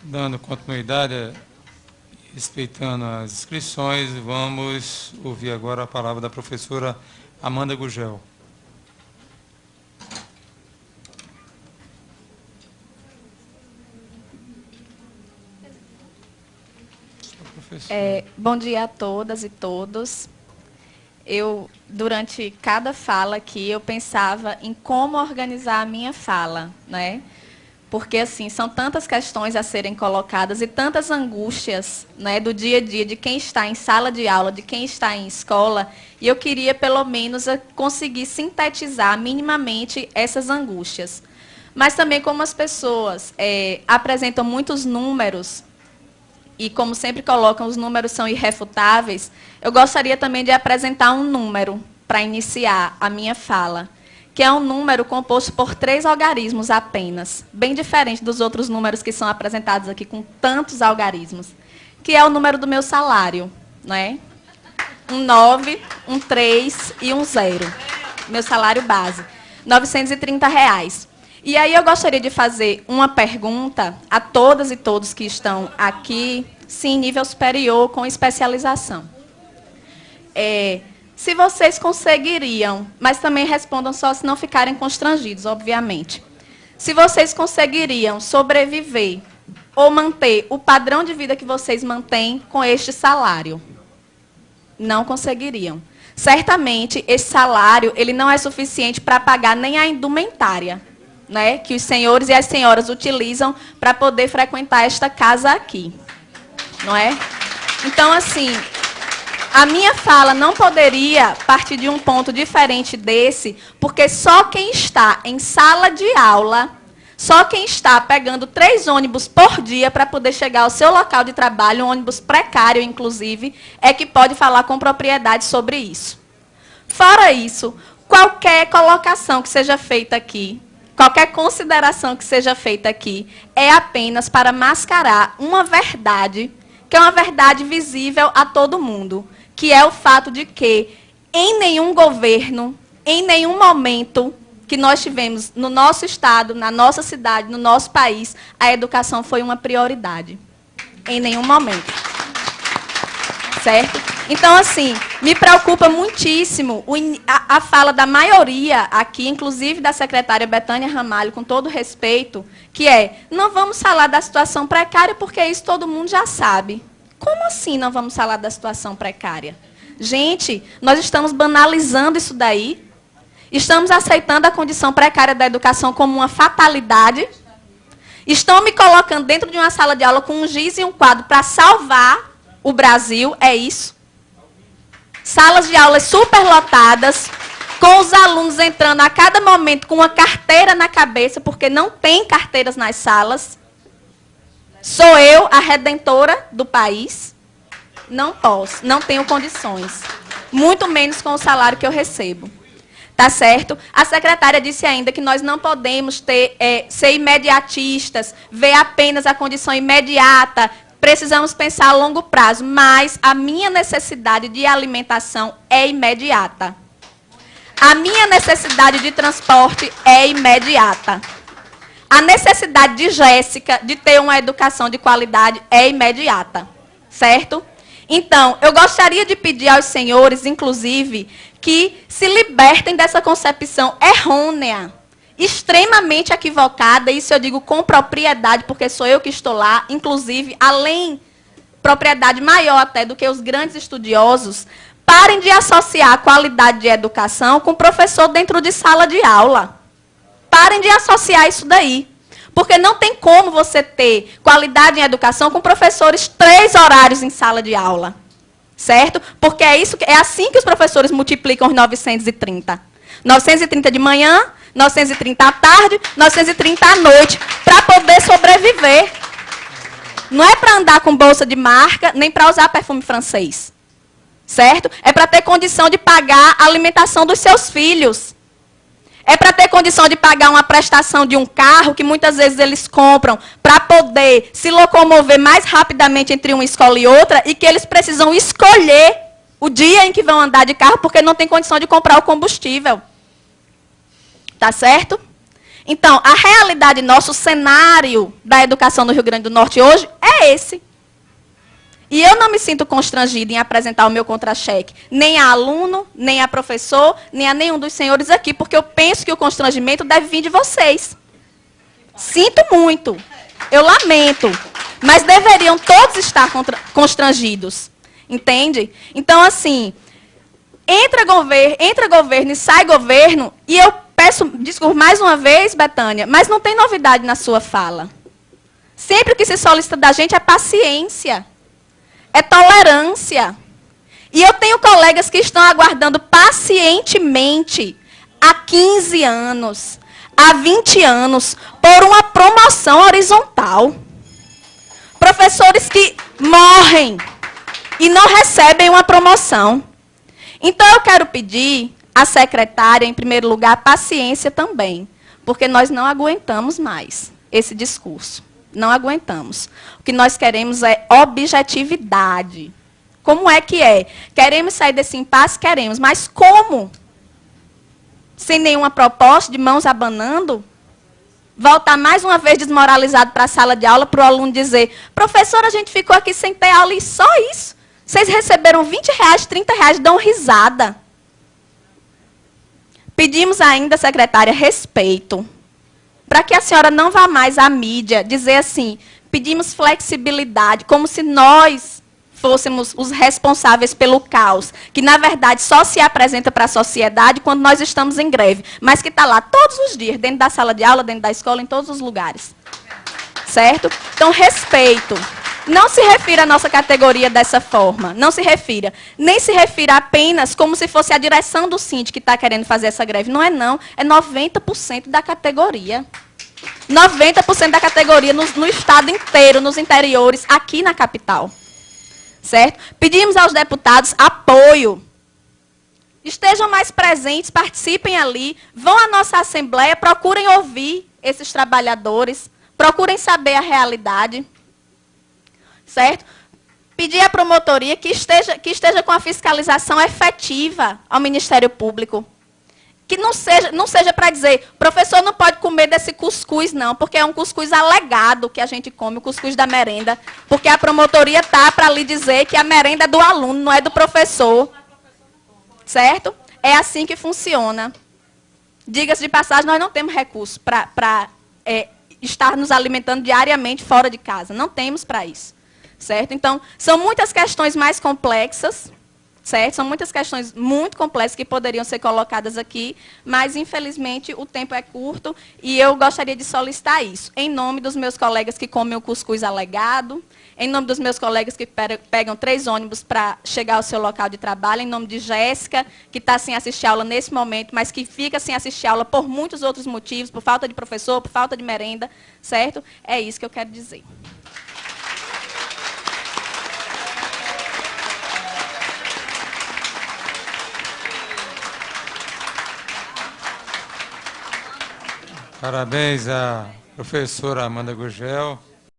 Dando continuidade, respeitando as inscrições, vamos ouvir agora a palavra da professora Amanda Gugel. Bom dia a todas e todos. Durante cada fala aqui, eu pensava em como organizar a minha fala, né? Porque, assim, são tantas questões a serem colocadas e tantas angústias, né, do dia a dia, de quem está em sala de aula, de quem está em escola, e eu queria, pelo menos, conseguir sintetizar minimamente essas angústias. Mas também, como as pessoas apresentam muitos números, e como sempre colocam, os números são irrefutáveis, eu gostaria também de apresentar um número para iniciar a minha fala, que é um número composto por 3 algarismos apenas, bem diferente dos outros números que são apresentados aqui com tantos algarismos, que é o número do meu salário, né? Um 9, um 3 e um 0. Meu salário base, R$ 930. E aí eu gostaria de fazer uma pergunta a todas e todos que estão aqui, sim, nível superior, com especialização. Se vocês conseguiriam, mas também respondam só se não ficarem constrangidos, obviamente. Se vocês conseguiriam sobreviver ou manter o padrão de vida que vocês mantêm com este salário? Não conseguiriam. Certamente, esse salário ele não é suficiente para pagar nem a indumentária, né, que os senhores e as senhoras utilizam para poder frequentar esta casa aqui. Não é? Então, assim, a minha fala não poderia partir de um ponto diferente desse, porque só quem está em sala de aula, só quem está pegando 3 ônibus por dia para poder chegar ao seu local de trabalho, um ônibus precário, inclusive, é que pode falar com propriedade sobre isso. Fora isso, qualquer colocação que seja feita aqui, qualquer consideração que seja feita aqui, é apenas para mascarar uma verdade, que é uma verdade visível a todo mundo, que é o fato de que, em nenhum governo, em nenhum momento que nós tivemos no nosso estado, na nossa cidade, no nosso país, a educação foi uma prioridade. Em nenhum momento. Certo? Então, assim, me preocupa muitíssimo a fala da maioria aqui, inclusive da secretária Betânia Ramalho, com todo respeito, que não vamos falar da situação precária, porque isso todo mundo já sabe. Como assim não vamos falar da situação precária? Gente, nós estamos banalizando isso daí. Estamos aceitando a condição precária da educação como uma fatalidade. Estão me colocando dentro de uma sala de aula com um giz e um quadro para salvar o Brasil. É isso. Salas de aulas superlotadas, com os alunos entrando a cada momento com uma carteira na cabeça, porque não tem carteiras nas salas. Sou eu a redentora do país? Não posso, não tenho condições. Muito menos com o salário que eu recebo. Tá certo? A secretária disse ainda que nós não podemos ser imediatistas, ver apenas a condição imediata, precisamos pensar a longo prazo, mas a minha necessidade de alimentação é imediata. A minha necessidade de transporte é imediata. A necessidade de Jéssica de ter uma educação de qualidade é imediata, certo? Então, eu gostaria de pedir aos senhores, inclusive, que se libertem dessa concepção errônea, extremamente equivocada, isso eu digo com propriedade, porque sou eu que estou lá, inclusive, além, propriedade maior até do que os grandes estudiosos, parem de associar a qualidade de educação com professor dentro de sala de aula. Parem de associar isso daí. Porque não tem como você ter qualidade em educação com professores 3 horários em sala de aula. Certo? Porque é assim que os professores multiplicam os 930. 930 de manhã, 930 à tarde, 930 à noite, para poder sobreviver. Não é para andar com bolsa de marca, nem para usar perfume francês. Certo? É para ter condição de pagar a alimentação dos seus filhos. É para ter condição de pagar uma prestação de um carro, que muitas vezes eles compram, para poder se locomover mais rapidamente entre uma escola e outra, e que eles precisam escolher o dia em que vão andar de carro, porque não tem condição de comprar o combustível. Tá certo? Então, a realidade nossa, o cenário da educação no Rio Grande do Norte hoje é esse. E eu não me sinto constrangida em apresentar o meu contra-cheque, nem a aluno, nem a professor, nem a nenhum dos senhores aqui, porque eu penso que o constrangimento deve vir de vocês. Sinto muito, eu lamento, mas deveriam todos estar constrangidos, entende? Então, assim, entra governo e sai governo, e eu peço desculpa mais uma vez, Betânia, mas não tem novidade na sua fala. Sempre o que se solicita da gente é paciência. É tolerância. E eu tenho colegas que estão aguardando pacientemente há 15 anos, há 20 anos, por uma promoção horizontal. Professores que morrem e não recebem uma promoção. Então, eu quero pedir à secretária, em primeiro lugar, paciência também, porque nós não aguentamos mais esse discurso. Não aguentamos. O que nós queremos é objetividade. Como é que é? Queremos sair desse impasse? Queremos. Mas como? Sem nenhuma proposta, de mãos abanando? Voltar mais uma vez desmoralizado para a sala de aula, para o aluno dizer, professor, a gente ficou aqui sem ter aula e só isso. Vocês receberam R$20, R$30, dão risada. Pedimos ainda, secretária, respeito. Para que a senhora não vá mais à mídia dizer assim, pedimos flexibilidade, como se nós fôssemos os responsáveis pelo caos, que, na verdade, só se apresenta para a sociedade quando nós estamos em greve, mas que está lá todos os dias, dentro da sala de aula, dentro da escola, em todos os lugares. Certo? Então, respeito. Não se refira à nossa categoria dessa forma, não se refira. Nem se refira apenas como se fosse a direção do Síndico que está querendo fazer essa greve. Não é não, é 90% da categoria. 90% da categoria no estado inteiro, nos interiores, aqui na capital. Certo? Pedimos aos deputados apoio. Estejam mais presentes, participem ali, vão à nossa assembleia, procurem ouvir esses trabalhadores, procurem saber a realidade. Certo? Pedir à promotoria que esteja com a fiscalização efetiva ao Ministério Público. Que não seja para dizer, professor não pode comer desse cuscuz, não, porque é um cuscuz alegado que a gente come, o cuscuz da merenda, porque a promotoria está para lhe dizer que a merenda é do aluno, não é do professor. Certo? É assim que funciona. Diga-se de passagem, nós não temos recurso para estar nos alimentando diariamente fora de casa. Não temos para isso. Certo? Então, são muitas questões mais complexas, certo? São muitas questões muito complexas que poderiam ser colocadas aqui, mas, infelizmente, o tempo é curto e eu gostaria de solicitar isso. Em nome dos meus colegas que comem o cuscuz alegado, em nome dos meus colegas que pegam 3 ônibus para chegar ao seu local de trabalho, em nome de Jéssica, que está sem assistir aula nesse momento, mas que fica sem assistir aula por muitos outros motivos, por falta de professor, por falta de merenda, certo? É isso que eu quero dizer. Parabéns à professora Amanda Gurgel.